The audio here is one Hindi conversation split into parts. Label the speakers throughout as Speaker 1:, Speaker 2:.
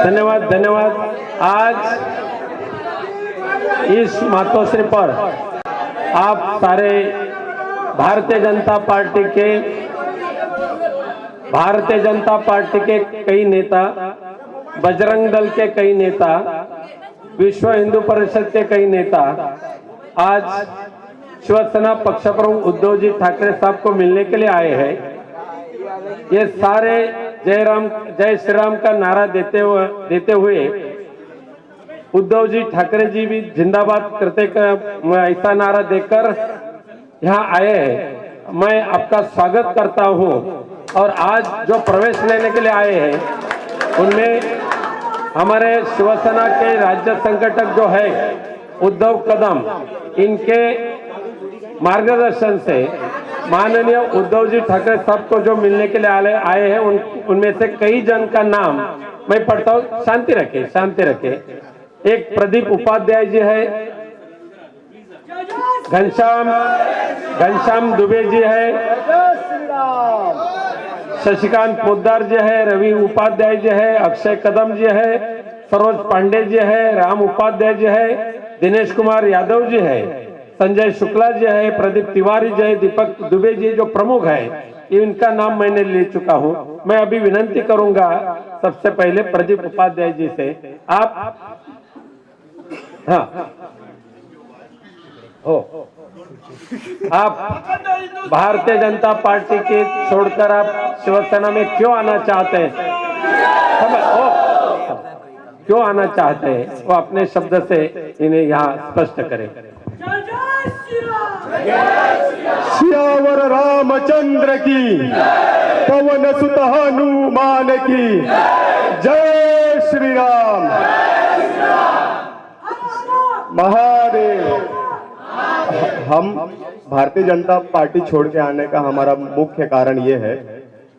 Speaker 1: धन्यवाद धन्यवाद। आज इस मातोश्री पर आप सारे भारतीय जनता पार्टी के कई नेता, बजरंग दल के कई नेता, विश्व हिंदू परिषद के कई नेता आज शिवसेना पक्ष प्रमुख उद्धव जी ठाकरे साहब को मिलने के लिए आए हैं। ये सारे जय श्री राम का नारा देते हुए उद्धव जी ठाकरे जी भी जिंदाबाद करते ऐसा नारा देकर यहाँ आए हैं। मैं आपका स्वागत करता हूँ और आज जो प्रवेश लेने के लिए आए हैं उनमें हमारे शिवसेना के राज्य संगठक जो है उद्धव कदम, इनके मार्गदर्शन से माननीय उद्धव जी ठाकरे साहब को जो मिलने के लिए आए हैं उनमें से कई जन का नाम मैं पढ़ता हूँ। शांति रखे। एक प्रदीप उपाध्याय जी है, घनश्याम दुबे जी है, शशिकांत पोद्दार जी है, रवि उपाध्याय जी है, अक्षय कदम जी है, सरोज पांडे जी है, राम उपाध्याय जी है, दिनेश कुमार यादव जी है, संजय शुक्ला जी है, प्रदीप तिवारी जी है, दीपक दुबे जी जो प्रमुख है, इनका नाम मैंने ले चुका हूं। मैं अभी विनंती करूंगा सबसे पहले प्रदीप उपाध्याय जी से, आप आप भारतीय जनता पार्टी के छोड़कर आप शिवसेना में क्यों आना चाहते हैं? क्यों आना चाहते हैं वो अपने शब्द से इन्हें यहाँ स्पष्ट करें।
Speaker 2: सियावर रामचंद्र की, पवन सुत हनुमान की, जय श्री राम। महादेव। हम भारतीय जनता पार्टी छोड़ के आने का हमारा मुख्य कारण ये है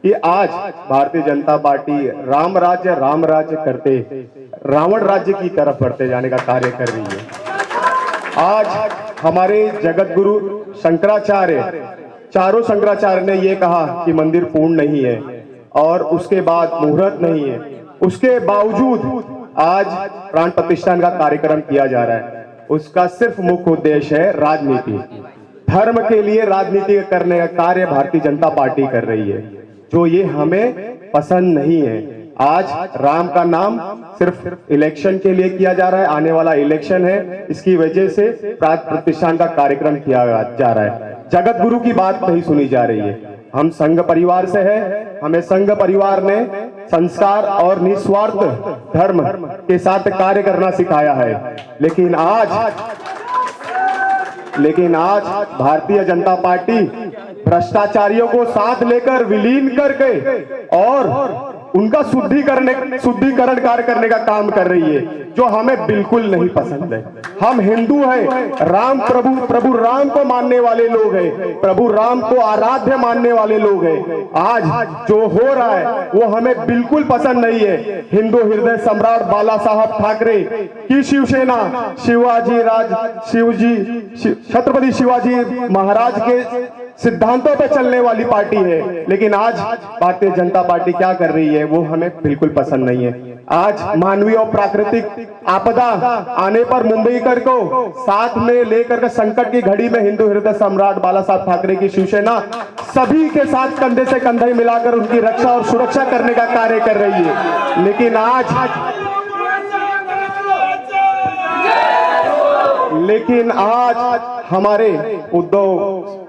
Speaker 2: कि आज भारतीय जनता पार्टी राम राज्य करते रावण राज्य की तरफ बढ़ते जाने का कार्य कर रही है। आज हमारे जगत गुरु शंकराचार्य, चारों शंकराचार्य ने ये कहा कि मंदिर पूर्ण नहीं है और उसके बाद मुहूर्त नहीं है, उसके बावजूद आज प्राण प्रतिष्ठान का कार्यक्रम किया जा रहा है। उसका सिर्फ मुख्य उद्देश्य है राजनीति, धर्म के लिए राजनीति करने का कार्य भारतीय जनता पार्टी कर रही है, जो ये हमें पसंद नहीं है। आज राम का नाम सिर्फ इलेक्शन के लिए किया जा रहा है, आने वाला इलेक्शन है, इसकी वजह से प्राण प्रतिष्ठान का कार्यक्रम किया जा रहा है। जगत गुरु की बात नहीं सुनी जा रही है। हम संघ परिवार से हैं, हमें संघ परिवार ने संस्कार और निस्वार्थ धर्म के साथ कार्य करना सिखाया है। लेकिन आज भारतीय जनता पार्टी भ्रष्टाचारियों को साथ लेकर विलीन करके और उनका शुद्धिकरण कार्य करने का काम कर रही है, जो हमें बिल्कुल नहीं पसंद है। हम हिंदू हैं, प्रभु राम को मानने वाले लोग हैं, प्रभु राम को आराध्य मानने वाले लोग हैं। आज जो हो रहा है वो हमें बिल्कुल पसंद नहीं है। हिंदू हृदय सम्राट बाला साहब ठाकरे की शिवसेना छत्रपति शिवाजी महाराज के सिद्धांतों पे चलने वाली पार्टी है, लेकिन आज भारतीय जनता पार्टी क्या कर रही है वो हमें बिल्कुल पसंद नहीं है। आज मानवीय और प्राकृतिक आपदा आने पर मुंबईकर को साथ में लेकर के संकट की घड़ी में हिंदू हृदय सम्राट बाला साहब ठाकरे की शिवसेना सभी के साथ कंधे से कंधे मिलाकर उनकी रक्षा और सुरक्षा करने का कार्य कर रही है। लेकिन आज हमारे उद्धव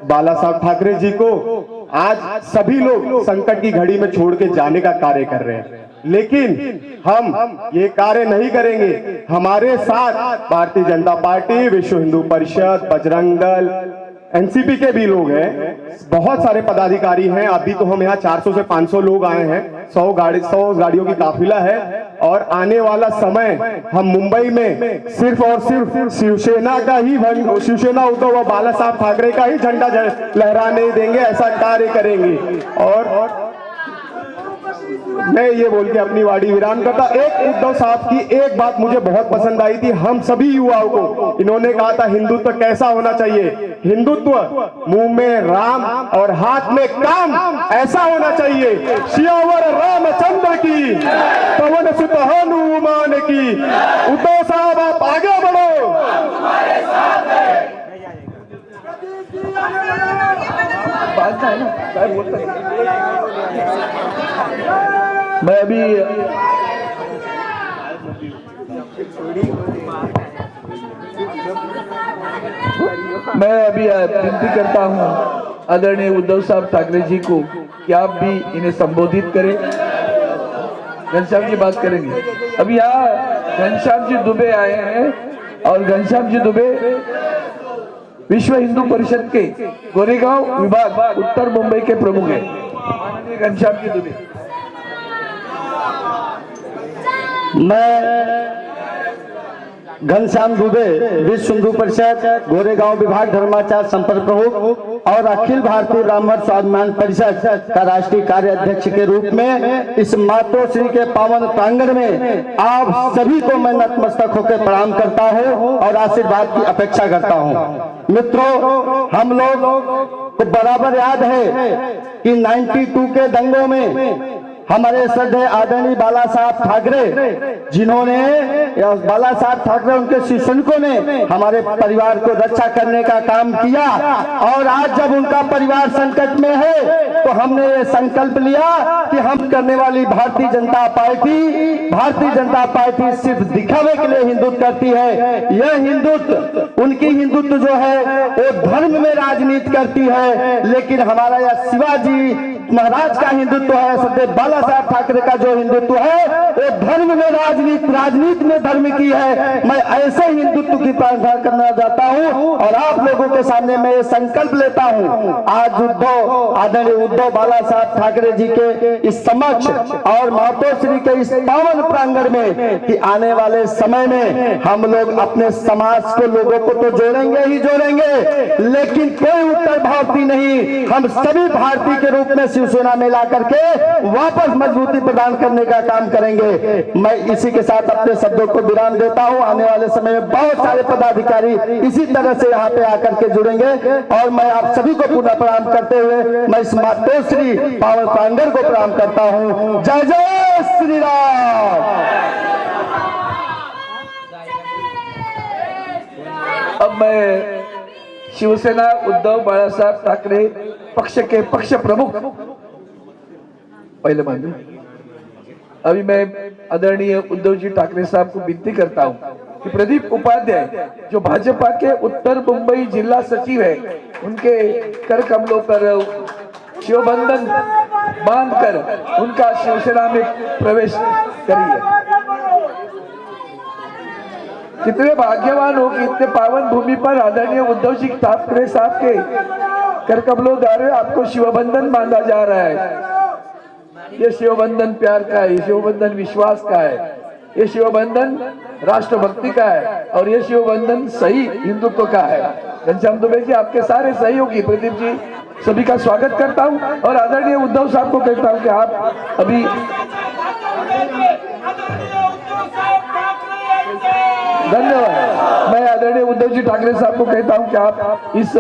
Speaker 2: बाला साहब ठाकरे जी को आज सभी लोग संकट की घड़ी में छोड़ के जाने का कार्य कर रहे हैं, लेकिन हम ये कार्य नहीं करेंगे। हमारे साथ भारतीय जनता पार्टी, विश्व हिंदू परिषद, बजरंग दल, एनसीपी के भी लोग हैं, बहुत सारे पदाधिकारी हैं। अभी तो हम यहाँ 400 से 500 लोग आए हैं, 100 गाड़ियों की काफिला है और आने वाला समय हम मुंबई में सिर्फ और सिर्फ शिवसेना उद्धव और बाला साहब ठाकरे का ही झंडा लहराने देंगे, ऐसा कार्य करेंगे। और मैं ये बोल के अपनी वाणी विराम करता। एक उद्धव साहब की एक बात मुझे बहुत पसंद आई थी, हम सभी युवाओं को। इन्होंने कहा था हिंदुत्व कैसा होना चाहिए, हिंदुत्व मुंह में राम और हाथ में काम ऐसा होना चाहिए। सियावर रामचंद्र की, पवन सुत हनुमान
Speaker 3: बात है ना, साहब बोलता है। मैं अभी विनती करता हूँ आदरणीय उद्धव साहब ठाकरे जी को कि आप भी इन्हें संबोधित करें। घनश्याम जी बात करेंगे। अभी यहाँ घनश्याम जी दुबे आए हैं और घनश्याम जी दुबे विश्व हिंदू परिषद के गोरेगांव विभाग उत्तर मुंबई के प्रमुख हैं। माननीय घनश्याम जी दुबे।
Speaker 4: मैं घनश्याम दुबे विश्व हिंदू परिषद गोरेगांव विभाग धर्माचार संपर्क प्रमुख और अखिल भारतीय ब्राह्मण स्वाभिमान परिषद का राष्ट्रीय कार्य अध्यक्ष के रूप में इस मातोश्री के पावन प्रांगण में आप सभी को मैं नतमस्तक होकर प्रणाम करता हूं और आशीर्वाद की अपेक्षा करता हूं। मित्रों, हम लोग को बराबर याद है कि 92 के दंगों में हमारे श्रद्धेय आदरणीय बाला साहब ठाकरे, जिन्होंने बाला साहब ठाकरे उनके शिष्यों ने हमारे परिवार को रक्षा करने का काम किया और आज जब उनका परिवार संकट में है तो हमने ये संकल्प लिया कि हम करने वाली भारतीय जनता पार्टी सिर्फ दिखावे के लिए हिंदुत्व करती है। यह हिंदुत्व, उनकी हिंदुत्व जो है वो धर्म में राजनीति करती है, लेकिन हमारा यह शिवाजी महाराज का हिंदुत्व है, सदैव बाला साहब ठाकरे का जो हिंदुत्व है वो धर्म में राजनीति में धर्म की है। मैं ऐसे हिंदुत्व की प्रार्थना करना चाहता हूं और आप लोगों के सामने मैं ये संकल्प लेता हूं आज आदरणीय उद्धव बाला साहब ठाकरे जी के इस समक्ष और मातोश्री के इस पावन प्रांगण में कि आने वाले समय में हम लोग अपने समाज को, लोगों को तो जोड़ेंगे ही जोड़ेंगे, लेकिन कोई उत्तर भारतीय नहीं, हम सभी भारतीय के रूप में शिवसेना में ला करके वापस मजबूती प्रदान करने का काम करेंगे। मैं इसी के साथ अपने शब्दों को विराम देता हूं। आने वाले समय में बहुत सारे पदाधिकारी इसी तरह से यहाँ पे आकर के जुड़ेंगे और मैं आप सभी को पुनः प्रणाम करते हुए मैं इस मातोश्री पावन प्रांगण को प्रणाम करता हूँ। जय जय श्री राम।
Speaker 3: अब मैं शिवसेना उद्धव बाला साहब ठाकरे पक्ष के पक्ष प्रमुख पहले मान अभी मैं आदरणीय उद्धव जी ठाकरे साहब को विनती करता हूं कि प्रदीप उपाध्याय जो भाजपा के उत्तर मुंबई जिला सचिव है, उनके कर कमलों पर शिवबंधन बांधकर उनका शिवसेना में प्रवेश करिए। कितने भाग्यवान हो कि इतने पावन भूमि पर आदरणीय उद्धव जी ठाकरे साहब के कर कमलों द्वारा आपको शिवबंधन बांधा जा रहा है। ये शिवबंधन प्यार का है, ये शिवबंधन विश्वास का है, ये शिवबंधन राष्ट्रभक्ति का है और ये शिवबंधन सही हिंदुत्व का है। घनश्याम दुबे जी, आपके सारे सहयोगी, प्रदीप जी, सभी का स्वागत करता हूं और आदरणीय उद्धव साहब को कहता हूं कि आप अभी धन्यवाद। मैं आदरणीय उद्धव जी ठाकरे साहब को कहता हूं कि आप इस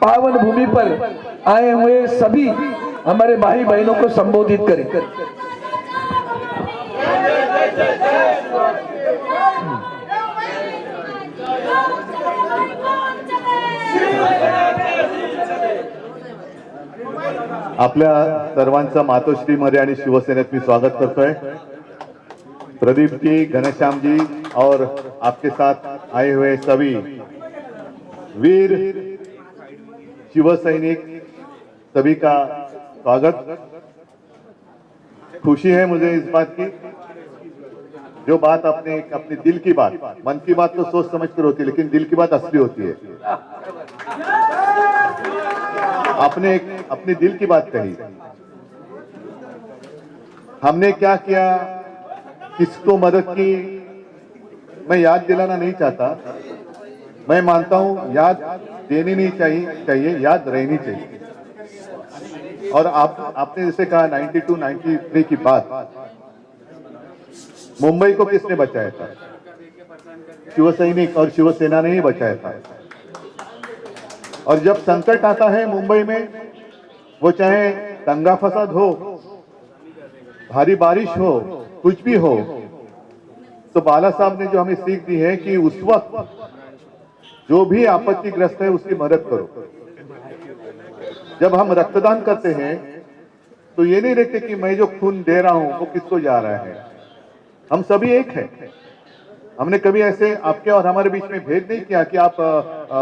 Speaker 3: पावन भूमि पर आए हुए सभी हमारे भाई बहनों को संबोधित करें।
Speaker 5: आपल्या सर्वांचं मातोश्रीमध्ये आणि शिवसेनेत मी स्वागत करतोय। प्रदीप जी, घनश्याम जी और आपके साथ आए हुए सभी वीर शिवसैनिक, सभी का स्वागत। खुशी है मुझे इस बात की, जो बात अपने दिल की बात, मन की बात तो सोच समझ कर होती है, लेकिन दिल की बात असली होती है। आपने अपने दिल की बात कही। हमने क्या किया, किसको मदद की, मैं याद दिलाना नहीं चाहता। मैं मानता हूं याद देनी नहीं चाहिए, याद रहनी चाहिए। और आपने जैसे कहा 92, 93 की बात, मुंबई को किसने बचाया था? शिवसैनिक और शिवसेना ने ही बचाया था। और जब संकट आता है मुंबई में, वो चाहे दंगा फसाद हो, भारी बारिश हो, कुछ भी हो, तो बाला साहब ने जो हमें सीख दी है कि उस वक्त जो भी आपत्तिग्रस्त है उसकी मदद करो। जब हम रक्तदान करते हैं तो ये नहीं देखते कि मैं जो खून दे रहा हूं वो किसको जा रहा है। हम सभी एक हैं। हमने कभी ऐसे आपके और हमारे बीच में भेद नहीं किया कि आप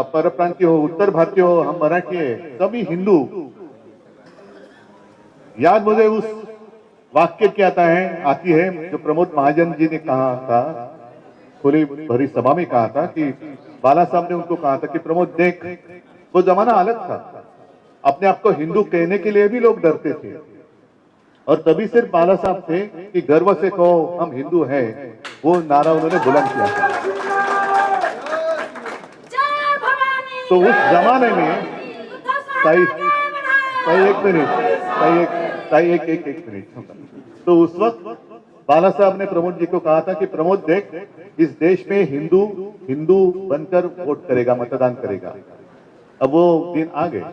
Speaker 5: पर प्रांतीय हो, उत्तर भारतीय हो, हम मराठी है, सभी हिंदू। याद मुझे उस वाक्य की आती है जो प्रमोद महाजन जी ने कहा था, खुली भरी सभा में कहा था कि बाला साहब ने उनको कहा था कि प्रमोद देख, वो जमाना अलग था, अपने आप को हिंदू कहने के लिए भी लोग डरते थे, और तभी सिर्फ बाला साहब थे कि गर्व से कहो हम हिंदू हैं, वो नारा उन्होंने बुलंद किया था। तो उस जमाने में एक मिनट, तो उस वक्त बाला साहब ने प्रमोद जी को कहा था कि प्रमोद देख, इस देश में हिंदू हिंदू बनकर वोट करेगा, मतदान करेगा। अब वो दिन आ गए।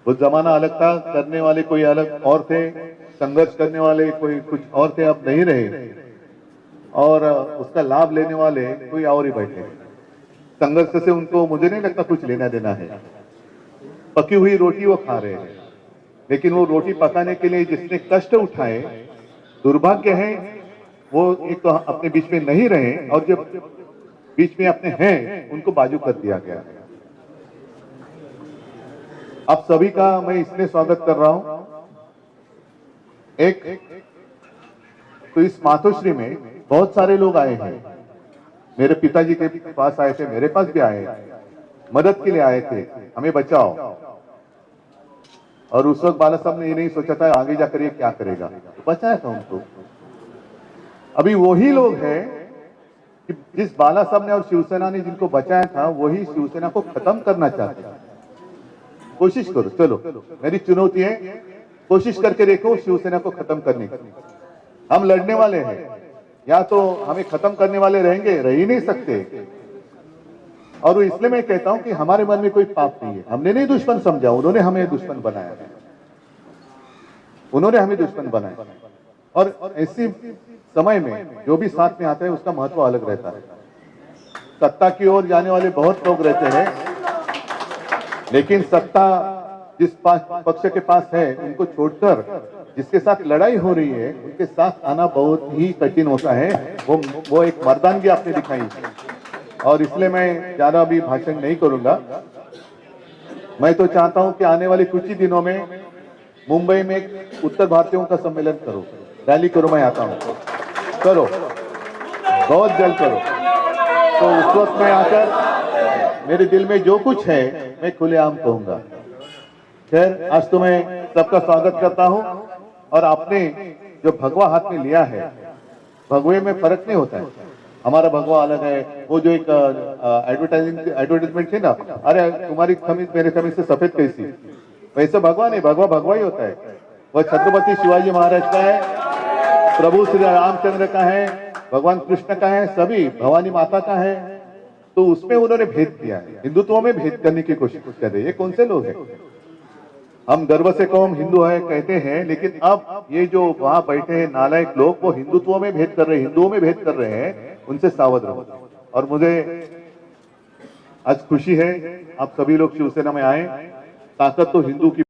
Speaker 5: वो जमाना अलग था, करने वाले कोई अलग और थे, संघर्ष करने वाले कोई कुछ और थे, अब नहीं रहे, और उसका लाभ लेने वाले कोई और ही बैठे। संघर्ष से उनको मुझे नहीं लगता कुछ लेना देना है। पकी हुई रोटी वो खा रहे हैं, लेकिन वो रोटी पकाने के लिए जिसने कष्ट उठाए, दुर्भाग्य है वो एक तो अपने बीच में नहीं रहे, और जो बीच में अपने हैं उनको बाजू कर दिया गया। आप सभी का मैं इसलिए स्वागत कर रहा हूं। एक तो इस मातोश्री में बहुत सारे लोग आए हैं, मेरे पिताजी के पास आए थे, मेरे पास भी आए, मदद के लिए आए थे, हमें बचाओ। और उस वक्त बाला साहब ने ये नहीं सोचा था आगे जाकर ये क्या करेगा, तो बचाया था उनको। अभी वही लोग हैं कि जिस बाला साहब ने और शिवसेना ने जिनको बचाया था, वही शिवसेना को खत्म करना चाहते हैं। कोशिश करो, चलो मेरी चुनौती है, कोशिश करके देखो शिवसेना को खत्म करने की। हम लड़ने वाले हैं, या तो हमें खत्म करने वाले रहेंगे, रह ही नहीं सकते। और इसलिए मैं कहता हूं कि हमारे मन में कोई पाप नहीं है, हमने नहीं दुश्मन समझा, उन्होंने हमें दुश्मन बनाया, उन्होंने हमें दुश्मन बनाया। और ऐसी समय में जो भी साथ में आता है उसका महत्व अलग रहता है। सत्ता की ओर जाने वाले बहुत लोग रहते हैं, लेकिन सत्ता जिस पक्ष के पास है उनको छोड़कर जिसके साथ लड़ाई हो रही है उनके साथ आना बहुत ही कठिन होता है। वो एक मर्दानगी आपने दिखाई, और इसलिए मैं ज्यादा अभी भाषण नहीं करूंगा। मैं तो चाहता हूं कि आने वाले कुछ ही दिनों में मुंबई में एक उत्तर भारतीयों का सम्मेलन करो, रैली करो, मैं आता हूं, करो, बहुत जल्द करो। तो उस वक्त मैं आकर मेरे दिल में जो कुछ है मैं खुलेआम कहूंगा। खैर, आज तो मैं सबका स्वागत करता हूं, और आपने जो भगवा हाथ में लिया है, भगवे में फर्क नहीं होता है, हमारा भगवा अलग है। वो जो एक एडवर्टाइजमेंट थी ना, अरे तुम्हारी खमीज मेरे खमीज से सफेद कैसी, वैसे भगवा नहीं, भगवा भगवा ही होता है। वह छत्रपति शिवाजी महाराज का है, प्रभु श्री रामचंद्र का है, भगवान कृष्ण का है, सभी भवानी माता का है। तो उसमें उन्होंने भेद किया है, हिंदुत्व में भेद करने की कोशिश कर रहे हैं। ये कौन से लोग हैं? हम गर्व से कौम हिंदू है कहते हैं, लेकिन अब ये जो वहां बैठे हैं नालायक लोग, वो हिंदुत्व में भेद कर रहे हैं, हिंदुओं में भेद कर रहे हैं, उनसे सावध रहो। और मुझे आज खुशी है आप सभी लोग शिवसेना में आए। ताकत तो हिंदू की